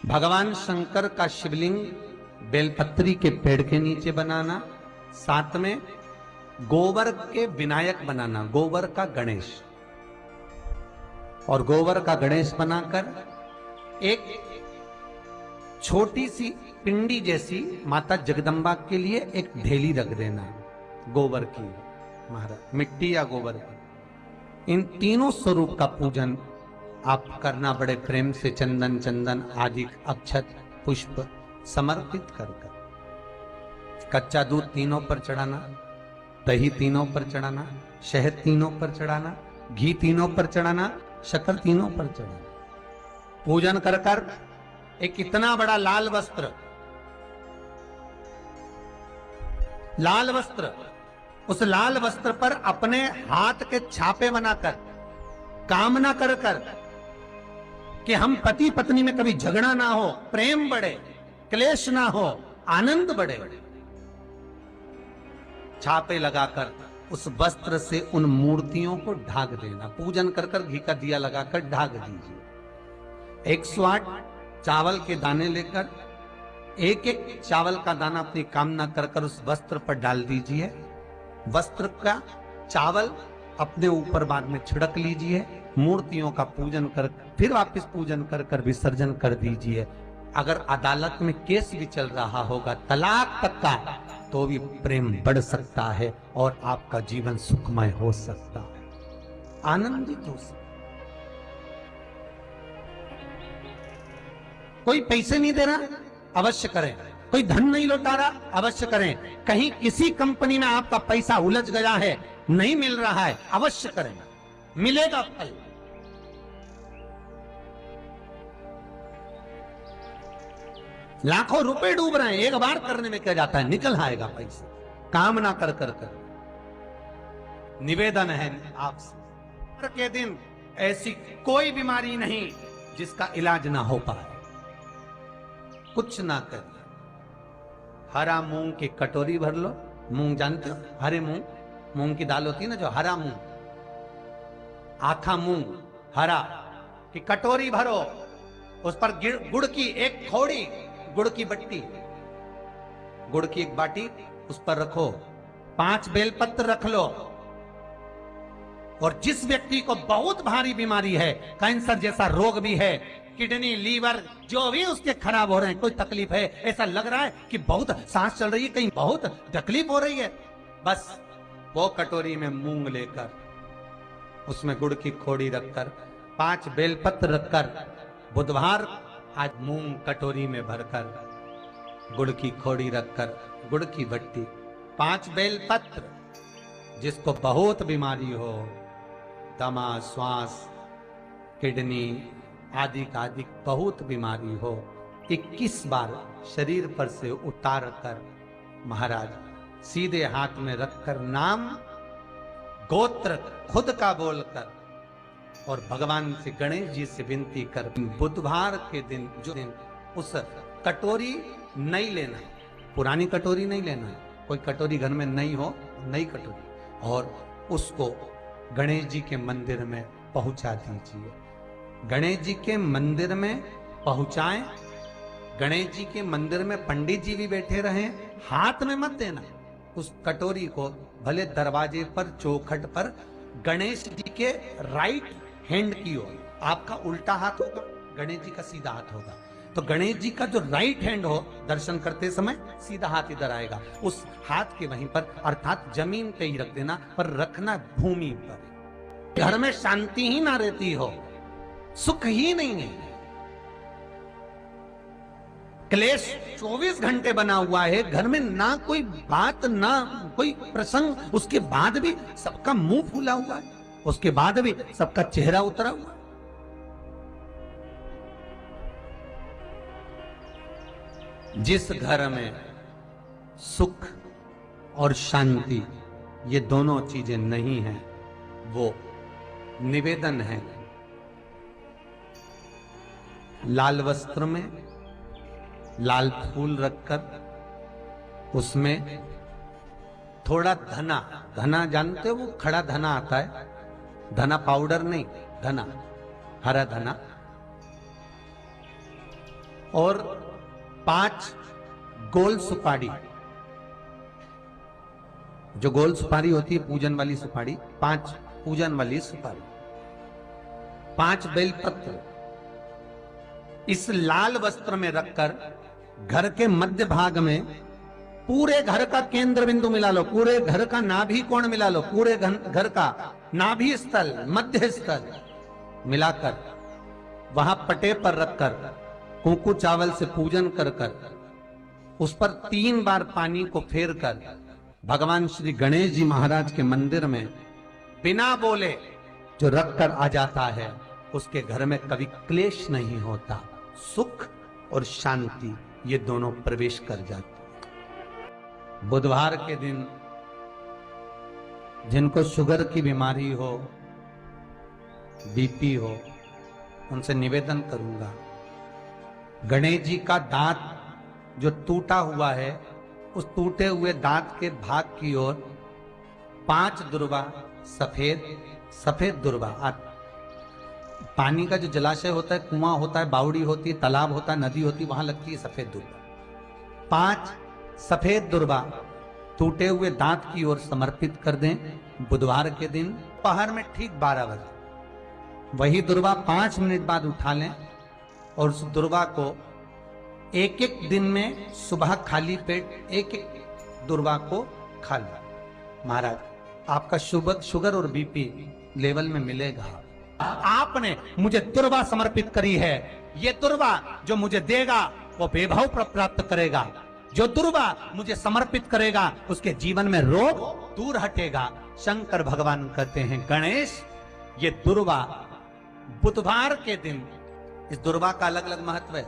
भगवान शंकर का शिवलिंग बेलपत्री के पेड़ के नीचे बनाना, साथ में गोबर के विनायक बनाना, गोबर का गणेश, और गोबर का गणेश बनाकर एक छोटी सी पिंडी जैसी माता जगदम्बा के लिए एक ढेली रख देना, गोबर की, महाराज मिट्टी या गोबर की। इन तीनों स्वरूप का पूजन आप करना बड़े प्रेम से, चंदन चंदन आदि अक्षत पुष्प समर्पित कर कर। कच्चा दूध तीनों पर चढ़ाना, दही तीनों पर चढ़ाना, शहद तीनों पर चढ़ाना, घी तीनों पर चढ़ाना, शक्कर तीनों पर चढ़ाना। पूजन कर कर एक इतना बड़ा लाल वस्त्र, लाल वस्त्र, उस लाल वस्त्र पर अपने हाथ के छापे बनाकर कामना कर कर कि हम पति पत्नी में कभी झगड़ा ना हो, प्रेम बढ़े, क्लेश ना हो, आनंद बढ़े। छापे लगाकर उस वस्त्र से उन मूर्तियों को ढाक देना। पूजन कर कर घी का दिया लगाकर ढाक दीजिए। 108 चावल के दाने लेकर एक एक चावल का दाना अपनी कामना कर कर उस वस्त्र पर डाल दीजिए। वस्त्र का चावल अपने ऊपर बाद में छिड़क लीजिए। मूर्तियों का पूजन कर फिर वापस पूजन कर कर विसर्जन कर दीजिए। अगर अदालत में केस भी चल रहा होगा तलाक तक का, तो भी प्रेम बढ़ सकता है और आपका जीवन सुखमय हो सकता है, आनंदित हो सकता है। कोई पैसे नहीं दे रहा, अवश्य करें। कोई धन नहीं लौटा रहा, अवश्य करें। कहीं किसी कंपनी में आपका पैसा उलझ गया है, नहीं मिल रहा है, अवश्य करें, मिलेगा फल। लाखों रुपए डूब रहे हैं, एक बार करने में क्या जाता है, निकल आएगा पैसा। कामना कर कर कर निवेदन है आपसे के दिन ऐसी कोई बीमारी नहीं जिसका इलाज ना हो पाए। कुछ ना कर, हरा मूंग की कटोरी भर लो। मूंग जानते हो, हरे मूंग, मूंग की दाल होती है ना जो, हरा मूंग, आखा मूंग हरा की कटोरी भरो। उस पर गुड़ की एक थोड़ी, गुड़ की बट्टी, गुड़ की एक बाटी उस पर रखो। 5 बेलपत्र रख लो। और जिस व्यक्ति को बहुत भारी बीमारी है, कैंसर जैसा रोग भी है, किडनी लीवर जो भी उसके खराब हो रहे हैं, कोई तकलीफ है, ऐसा लग रहा है कि बहुत सांस चल रही है, कहीं बहुत तकलीफ हो रही है, बस वो कटोरी में मूंग लेकर उसमें गुड़ की खोड़ी रखकर 5 बेलपत्र रखकर, बुधवार आज मूंग कटोरी में भरकर, गुड़ की खोड़ी रखकर, गुड़ की भट्टी, 5 बेलपत्र। जिसको बहुत बीमारी हो, दमा, श्वास, किडनी आदि का आदि बहुत बीमारी हो, 21 बार शरीर पर से उतार कर महाराज सीधे हाथ में रखकर नाम गोत्र खुद का बोलकर और भगवान से, गणेश जी से विनती कर, बुधवार के दिन जो दिन उस कटोरी नहीं लेना, पुरानी कटोरी नहीं लेना, कोई कटोरी घर में नहीं हो, नई कटोरी, और उसको गणेश जी के मंदिर में पहुंचा दीजिए। गणेश जी के मंदिर में पहुंचाएं। गणेश जी के मंदिर में पंडित जी भी बैठे रहें, हाथ में मत देना उस कटोरी को, भले दरवाजे पर, चौखट पर, गणेश जी के राइट हैंड की ओर। आपका उल्टा हाथ होगा, गणेश जी का सीधा हाथ होगा, तो गणेश जी का जो राइट हैंड हो, दर्शन करते समय सीधा हाथ इधर आएगा, उस हाथ के वहीं पर, अर्थात जमीन पे ही रख देना, पर रखना भूमि पर। घर में शांति ही ना रहती हो, सुख ही नहीं है, क्लेश 24 घंटे बना हुआ है घर में, ना कोई बात ना कोई प्रसंग, उसके बाद भी सबका मुंह फूला हुआ है, उसके बाद भी सबका चेहरा उतरा हुआ। जिस घर में सुख और शांति ये दोनों चीजें नहीं हैं, वो निवेदन है लाल वस्त्र में लाल फूल रखकर उसमें थोड़ा धना, धना जानते हो, वो खड़ा धना आता है, धना पाउडर नहीं, धना, हरा धना, और 5 गोल सुपारी, जो गोल सुपारी होती है पूजन वाली सुपारी, 5 पूजन वाली सुपारी, 5 बेलपत्र इस लाल वस्त्र में रखकर घर के मध्य भाग में पूरे घर का केंद्र बिंदु मिला लो, पूरे घर का नाभि कोण मिला लो, पूरे घर का नाभि स्थल, मध्य स्थल मिलाकर वहां पटे पर रखकर कुंकू चावल से पूजन कर उस पर 3 बार पानी को फेर कर भगवान श्री गणेश जी महाराज के मंदिर में बिना बोले जो रखकर आ जाता है, उसके घर में कभी क्लेश नहीं होता, सुख और शांति ये दोनों प्रवेश कर जाते। बुधवार के दिन जिनको शुगर की बीमारी हो, बीपी हो, उनसे निवेदन करूंगा, गणेश जी का दांत जो टूटा हुआ है, उस टूटे हुए दांत के भाग की ओर 5 दुर्वा सफेद दुर्वा, पानी का जो जलाशय होता है, कुआं होता है, बावड़ी होती है, तालाब होता है, नदी होती है, वहां लगती है सफेद दुर्वा। 5 सफेद दुर्वा टूटे हुए दांत की ओर समर्पित कर दें बुधवार के दिन दोपहर में ठीक 12 बजे। वही दुर्वा 5 मिनट बाद उठा लें और उस दुर्वा को एक दिन में सुबह खाली पेट एक दुर्वा को खा लें। महाराज आपका शुगर और बीपी लेवल में मिलेगा। आपने मुझे दुर्वा समर्पित करी है, ये दुर्वा जो मुझे देगा वो वैभव प्राप्त करेगा, जो दुर्वा मुझे समर्पित करेगा उसके जीवन में रोग दूर हटेगा। शंकर भगवान कहते हैं, गणेश ये दुर्वा बुधवार के दिन, इस दुर्वा का अलग अलग महत्व है।